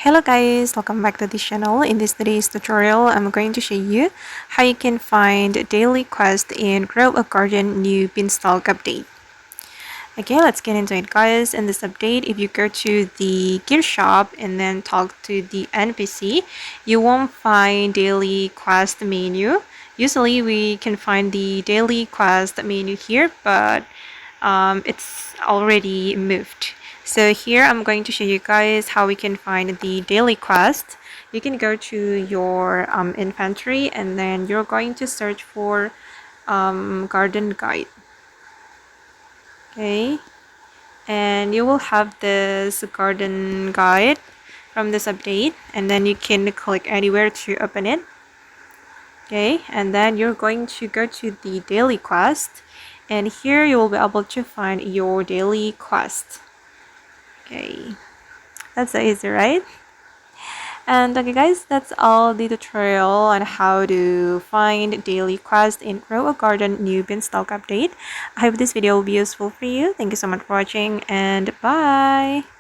Hello guys, welcome back to this channel. In this today's tutorial, I'm going to show you how you can find daily quest in Grow a Garden new Beanstalk update. Okay, let's get into it guys. In this update, if you go to the gear shop and then talk to the NPC, you won't find daily quest menu. Usually we can find the daily quest menu here, but it's already moved. So here I'm going to show you guys how we can find the daily quest. You can go to your inventory and then you're going to search for garden guide. Okay, and you will have this garden guide from this update, and then you can click anywhere to open it. Okay, and then you're going to go to the daily quest, and here you will be able to find your daily quest. Okay, that's so easy, right? And okay guys, that's all the tutorial on how to find daily quest in Grow a Garden new Beanstalk update. I hope this video will be useful for you. Thank you so much for watching and bye!